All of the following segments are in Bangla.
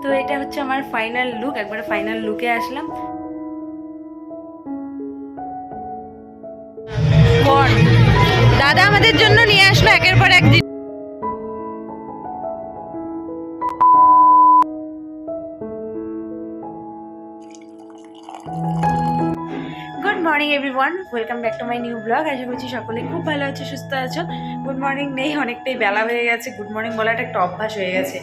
তো এটা হচ্ছে আমার ফাইনাল লুক, একবারে ফাইনাল লুকে আসলাম। দাদা আমাদের জন্য নিয়ে আসলো একের পর এক। Good morning everyone, welcome back to my new blog. আশা করছি সকলে খুব ভালো আছো, সুস্থ আছো। গুড মর্নিং নেই, অনেকটাই বেলা হয়ে গেছে। গুড মর্নিং বলাটা একটা অভ্যাস হয়ে গেছে।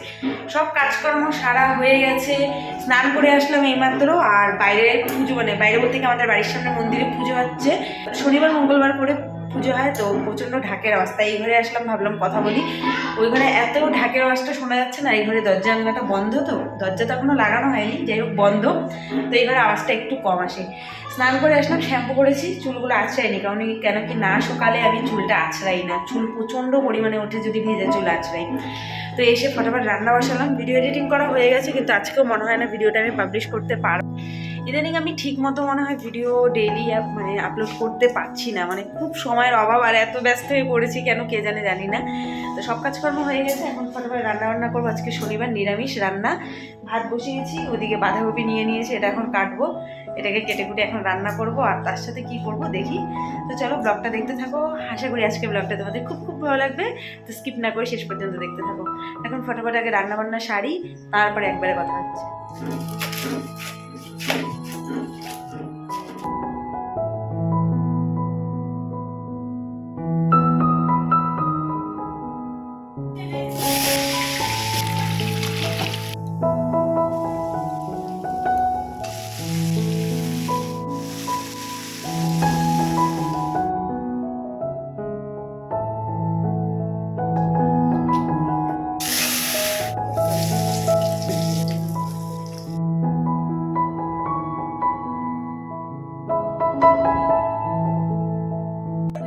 সব কাজকর্ম সারা হয়ে গেছে, স্নান করে আসলাম এইমাত্র। আর বাইরে পুজো, মানে বাইরে বলতে কি আমাদের বাড়ির সামনে মন্দিরে পুজো হচ্ছে। শনিবার মঙ্গলবার করে পুজো হয়, তো প্রচণ্ড ঢাকের অবস্থা। এই ঘরে আসলাম, ভাবলাম কথা বলি। ওই ঘরে এত ঢাকের আওয়াজটা শোনা যাচ্ছে না, এই ঘরে দরজা জানলাটা বন্ধ, তো দরজা তো এখনো লাগানো হয়নি, যাই হোক বন্ধ, তো এই ঘরে আওয়াজটা একটু কম আসে। স্নান করে আসলাম, শ্যাম্পু করেছি, চুলগুলো আঁচড়াইনি, কারণ কেন কি না সকালে আমি চুলটা আঁচড়াই না, চুল প্রচণ্ড পরিমাণে ওঠে যদি ভেজে চুল আঁচড়াই। তো এসে ফটাফট রান্না বসালাম। ভিডিও এডিটিং করা হয়ে গেছে, কিন্তু আজকেও মনে হয় না ভিডিওটা আমি পাবলিশ করতে পারবো। ইদানিং আমি ঠিক মতো মনে হয় ভিডিও ডেইলি মানে আপলোড করতে পারছি না, মানে খুব সময়ের অভাব, আর এত ব্যস্ত হয়ে পড়েছি কেন কে জানি না। তো সব কাজকর্ম হয়ে গেছে, এখন ফটাফট রান্না করবো। আজকে শনিবার, নিরামিষ রান্না। ভাত বসিয়েছি, ওদিকে বাঁধাকপি নিয়ে নিয়েছি, এটা এখন কাটবো, এটাকে কেটে কুটে এখন রান্না করব। আর তার সাথে কি করব দেখি। তো চলো ব্লগটা দেখতে থাকো, আশা করি আজকে ব্লগটা তোমাদের খুব খুব ভালো লাগবে। তো স্কিপ না করে শেষ পর্যন্ত দেখতে থাকো। এখন ফটাফট আগে রান্নাবান্না সারি, তারপরে একবারে কথা হচ্ছে।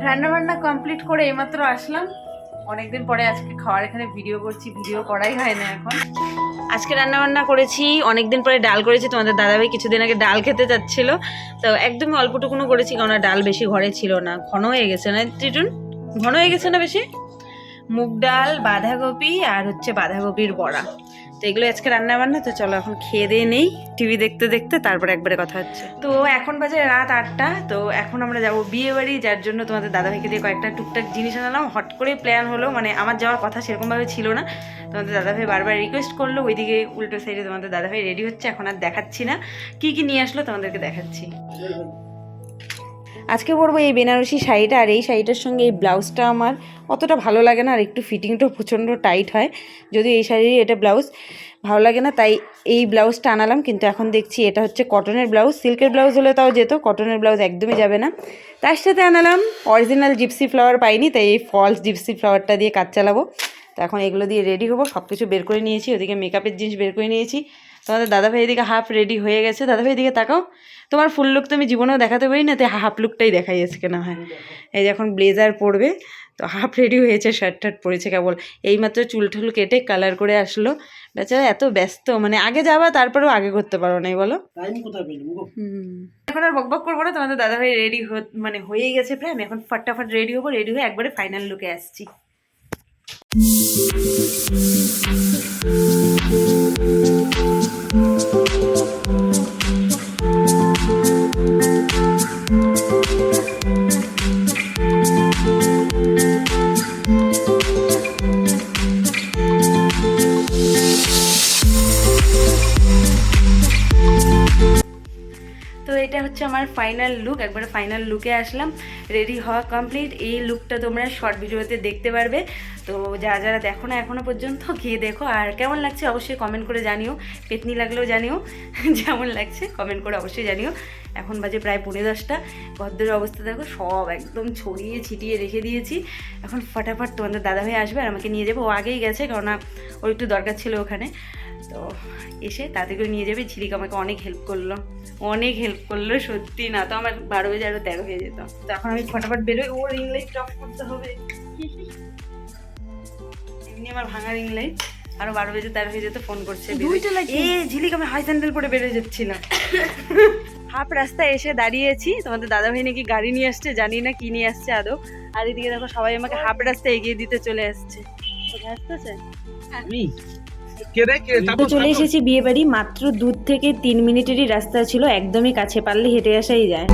রান্নাবান্না কমপ্লিট করে এইমাত্র আসলাম, অনেকদিন পরে আজকে খাওয়ার এখানে ভিডিও করছি, ভিডিও করাই হয় না এখন। আজকে রান্নাবান্না করেছি, অনেকদিন পরে ডাল করেছি। তোমাদের দাদাভাই কিছুদিন আগে ডাল খেতে চাচ্ছিল, তো একদমই অল্পটুকুনো করেছি, কারণ ডাল বেশি ঘরে ছিল না, ঘন হয়ে গেছে না টিটুন, ঘন হয়ে গেছে না বেশি। মুগ ডাল, বাঁধাকপি আর হচ্ছে বাঁধাকপির বড়া, তো এগুলো আজকে রান্না বান্না। তো চলো এখন খেয়ে দিয়ে নেই, টিভি দেখতে দেখতে তারপরে একবারে কথা হচ্ছে। তো এখন বাজে রাত 8টা, তো এখন আমরা যাবো বিয়ে বাড়ি, যার জন্য তোমাদের দাদাভাইকে দিয়ে কয়েকটা টুকটাক জিনিস আনালাম। হট করে প্ল্যান হলো, মানে আমার যাওয়ার কথা সেরকমভাবে ছিল না। তোমাদের দাদাভাই বারবার রিকোয়েস্ট করলো, ওইদিকে উল্টো সাইডে তোমাদের দাদাভাই রেডি হচ্ছে, এখন আর দেখাচ্ছি না কি কি নিয়ে আসলো, তোমাদেরকে দেখাচ্ছি। আজকে পরবো এই বেনারসি শাড়িটা, আর এই শাড়িটার সঙ্গে এই ব্লাউজটা আমার অতটা ভালো লাগে না, আর একটু ফিটিংটাও প্রচণ্ড টাইট হয়, যদিও এই শাড়ির এটা ব্লাউজ ভালো লাগে না, তাই এই ব্লাউজটা আনালাম। কিন্তু এখন দেখছি এটা হচ্ছে কটনের ব্লাউজ, সিল্কের ব্লাউজ হলে তাও যেত, কটনের ব্লাউজ একদমই যাবে না। তার সাথে আনালাম অরিজিনাল জিপসি ফ্লাওয়ার পাইনি, তাই এই ফলস জিপসি ফ্লাওয়ারটা দিয়ে কাজ চালাবো। তো এখন এগুলো দিয়ে রেডি হবো, সব কিছু বের করে নিয়েছি, ওদিকে মেকআপের জিনিস বের করে নিয়েছি। তোমাদের দাদাভাই এদিকে হাফ রেডি হয়ে গেছে। দাদাভাই এদিকে তাকাও, তোমার ফুল লুক তো আমি জীবনেও দেখাতে পারি না, তাই হাফ লুকটাই দেখাই আজকে না হয়। এই যে এখন ব্লেজার পরবে, তো হাফ রেডি হয়েছে, শার্ট টার্ট পরেছে কেবল, এইমাত্র চুল টুল কেটে কালার করে আসলো। বেচারা এত ব্যস্ত, মানে আগে যাবা তারপরেও আগে করতে পারো নাই, বলো এখন আর বকবক করবো না। তোমাদের দাদাভাই রেডি মানে হয়েই গেছে প্রায়, আমি এখন ফটাফট রেডি হবো, রেডি হয়ে একবারে ফাইনাল লুকে আসছি। তো এটা হচ্ছে আমার ফাইনাল লুক, একবারে ফাইনাল লুকে আসলাম, রেডি হওয়া কমপ্লিট। এই লুকটা তোমরা শর্ট ভিডিওতে দেখতে পারবে, তো যারা দেখো না এখনও পর্যন্ত গিয়ে দেখো। আর কেমন লাগছে অবশ্যই কমেন্ট করে জানিও, পেতনি লাগলেও জানিও, যেমন লাগছে কমেন্ট করে অবশ্যই জানিও। এখন বাজে প্রায় 10:30, ঘরদের অবস্থা দেখো, সব একদম ছড়িয়ে ছিটিয়ে রেখে দিয়েছি। এখন ফটাফট তোমাদের দাদাভাই আসবে আর আমাকে নিয়ে যাবো, ও আগেই গেছে, কারণ ওর একটু দরকার ছিল ওখানে, তো এসে তাতে করে নিয়ে যাবে। ঝিলিকা আমাকে অনেক হেল্প করলো সত্যি, না তো আমার 12 বেজে আরও 13 হয়ে যেত। তো এখন আমি ফটাফট বেরোই, ওর রিং লাইট অফ করতে হবে, এমনি আমার ভাঙা রিং লাইট, আরো 12 বেজে 13 হয়ে যেত, ফোন করছে ঝিলিকা, আমি হাই স্যান্ডেল পরে বেরোয় যাচ্ছিলাম। হাফ রাস্তায় এসে দাঁড়িয়েছি, তোমাদের দাদাভাই নাকি গাড়ি নিয়ে আসছে, জানি না কি নিয়ে আসছে আদৌ। আর এদিকে দেখো সবাই আমাকে হাফ রাস্তায় এগিয়ে দিতে চলে আসছে। আসতেছে তো চলে এসেছি বিয়ে বাড়ি, মাত্র 2 থেকে 3 মিনিটেরই রাস্তা ছিল, একদমই কাছে, পারলে হেঁটে আসাই যায়।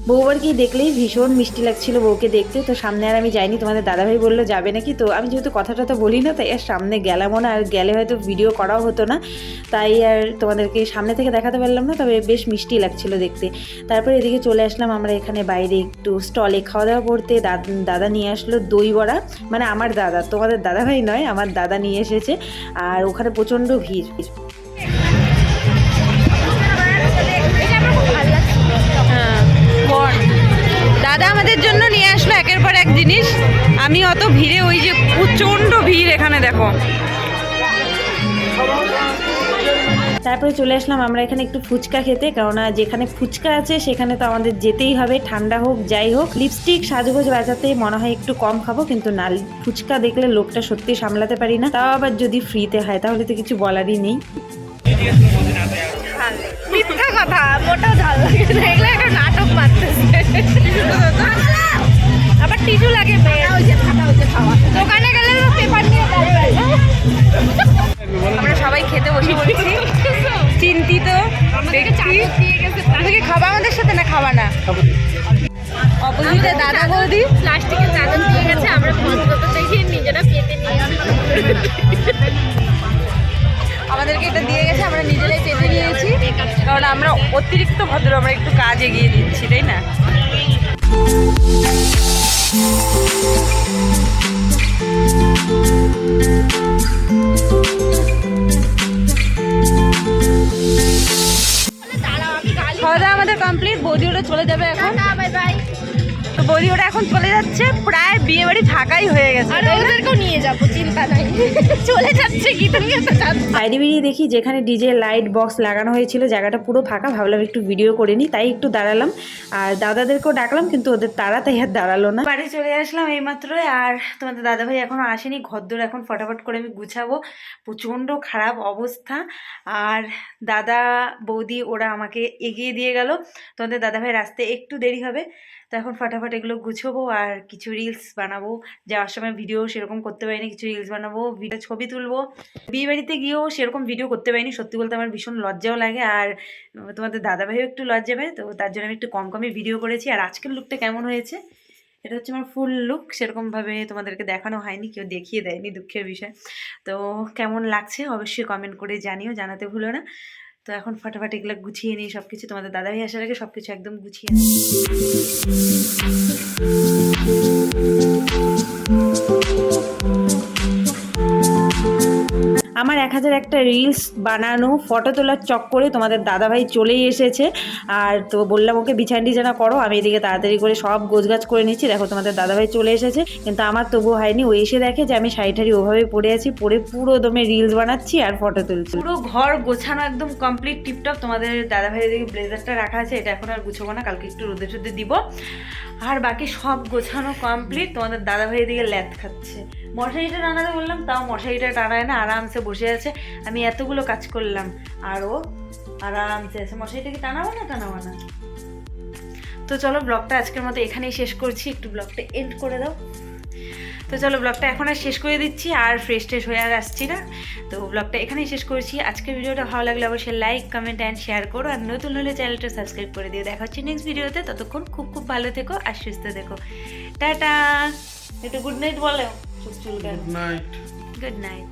বউবারকে দেখলেই ভীষণ মিষ্টি লাগছিল বউকে দেখতে। তো সামনে আর আমি যাইনি, তোমাদের দাদাভাই বললো যাবে নাকি, তো আমি যেহেতু কথাটা তো বলি না, তাই আর সামনে গেলামও না, আর গেলে হয়তো ভিডিও করাও হতো না, তাই আর তোমাদেরকে সামনে থেকে দেখাতে পারলাম না। তবে বেশ মিষ্টি লাগছিল দেখতে। তারপরে এদিকে চলে আসলাম আমরা এখানে বাইরে একটু স্টলে খাওয়া দাওয়া করতে। দাদা নিয়ে আসলো দই বড়া, মানে আমার দাদা, তোমাদের দাদাভাই নয়, আমার দাদা নিয়ে এসেছে। আর ওখানে প্রচণ্ড ভিড়। দাদা আমাদের জন্য নিয়ে আসলো একের পর এক জিনিস। আমি অত ভিড়ে, ওই যে প্রচণ্ড ভিড় এখানে দেখো। তারপরে চলে আসলাম আমরা এখানে একটু ফুচকা খেতে, কেননা যেখানে ফুচকা আছে সেখানে তো আমাদের যেতেই হবে, ঠান্ডা হোক যাই হোক। লিপস্টিক সাজগোজ বাজাতে মনে হয় একটু কম খাবো, কিন্তু না, ফুচকা দেখলে লোকটা সত্যি সামলাতে পারি না, তাও আবার যদি ফ্রিতে হয় তাহলে তো কিছু বলারই নেই। মিথ্যা কথা, মোটা ঝাল লাগে না, এগুলো একটা নাটক মারতেছে। আবার টিস্যু লাগে, দোকানে গেলে পেপার নিয়ে আমরা সবাই খেতে বসে পড়েছি, চিন্তিত তুমি কি খাবা আমাদের সাথে না খাবা না? অপোজিটে দাদা বৌদি প্লাস্টিকের চাদর দিয়ে গেছে, আমরা ভদ্রতা দেখে নিজেরা পেতে নিয়ে আমাদেরকে এটা দিয়ে গেছে, আমরা নিজেরাই পেতে নিয়েছি, কারণ আমরা অতিরিক্ত ভদ্র, আমরা একটু কাজ এগিয়ে দিচ্ছি, তাই না? খাওয়া দাওয়া আমাদের কমপ্লিট, বৌদি ওটা চলে যাবে এখন। Bye bye. তো বৌদি ওটা এখন চলে যাচ্ছে, প্রায় বিয়ে বাড়ি ফাঁকাই হয়ে গেছে। আর ওদেরকেও নিয়ে যাবো, চিন্তা নাই, চলে যাচ্ছে কি তুমি তো জানো। বাইরে বেরিয়ে দেখি যেখানে ডিজে লাইট বক্স লাগানো হয়েছিল জায়গাটা পুরো ফাঁকা, ভাবলাম একটু ভিডিও করে নিই, তাই একটু দাঁড়ালাম। আর দাদাদেরকেও ডাকলাম, কিন্তু ওদের তারা তাই আর দাঁড়ালো না। বাড়ি চলে আসলাম এইমাত্রই, আর তোমাদের দাদাভাই এখনো আসেনি, ঘরদোর এখন ফটাফট করে আমি গুছাবো, প্রচণ্ড খারাপ অবস্থা। আর দাদা বৌদি ওরা আমাকে এগিয়ে দিয়ে গেল, তোমাদের দাদাভাই রাস্তায় একটু দেরি হবে, তো এখন ফটাফট এগুলো গুছাবো আর কিছু রিলস বানাবো। যাওয়ার সময় ভিডিও সেরকম করতে পারিনি, কিছু রিলস বানাবো, ভিডিও ছবি তুলবো। বিয়ে বাড়িতে গিয়েও সেরকম ভিডিও করতে পারিনি, সত্যি বলতে আমার ভীষণ লজ্জাও লাগে, আর তোমাদের দাদাভাইও একটু লজ্জা পায়, তো তার জন্য আমি একটু কম কমই ভিডিও করেছি। আর আজকের লুকটা কেমন হয়েছে, এটা হচ্ছে আমার ফুল লুক, সেরকমভাবে তোমাদেরকে দেখানো হয়নি, কেউ দেখিয়ে দেয়নি, দুঃখের বিষয়। তো কেমন লাগছে অবশ্যই কমেন্ট করে জানিও, জানাতে ভুলো না। তো এখন ফটাফট এগুলো গুছিয়ে নিই সব কিছু, তোমাদের দাদাভাই আসার আগে সব কিছু একদম গুছিয়ে নিই। আমার 1001টা রিলস বানানো ফটো তোলার চক্করে তোমাদের দাদাভাই চলেই এসেছে। আর তো বললাম ওকে বিছানা টিছানা করো, আমি এদিকে তাড়াতাড়ি করে সব গোছগাছ করে নিচ্ছি। দেখো তোমাদের দাদাভাই চলে এসেছে, কিন্তু আমার তবুও হয়নি। ও এসে দেখে যে আমি শাড়ি ঠাড়ি ওভাবে পরে আছি, পরে পুরো দমে রিলস বানাচ্ছি আর ফটো তুলছি। পুরো ঘর গোছানো একদম কমপ্লিট টিপটপ। তোমাদের দাদাভাই এদিকে ব্লেজারটা রাখা আছে, এটা এখন আর গুছাবো না, কালকে একটু রোদে টুদে দিব। আর বাকি সব গোছানো কমপ্লিট। তোমাদের দাদাভাই এদিকে ল্যাদ খাচ্ছে, মশারিটা টানাতে বললাম, তাও মশারিটা টানায় না, আরামসে বসে আছে। আমি এতগুলো কাজ করলাম আর ও আরামসে আছে। মশারিটা কি টানাবো না? তো চলো ব্লগটা আজকের মতো এখানেই শেষ করছি, একটু ব্লগটা এন্ড করে দাও। তো চলো ব্লগটা এখন আর শেষ করে দিচ্ছি, আর ফ্রেশ ট্রেশ হয়ে আর আসছি না। তো ব্লগটা এখানেই শেষ করছি। আজকের ভিডিওটা ভালো লাগলে অবশ্যই লাইক কমেন্ট অ্যান্ড শেয়ার করো, আর নতুন হলে চ্যানেলটা সাবস্ক্রাইব করে দিও। দেখা হচ্ছে নেক্সট ভিডিওতে, ততক্ষণ খুব খুব ভালো থেকো আর সুস্থ থেকো। টাটা, একটু গুড নাইট বলো। চুল গুড নাইট।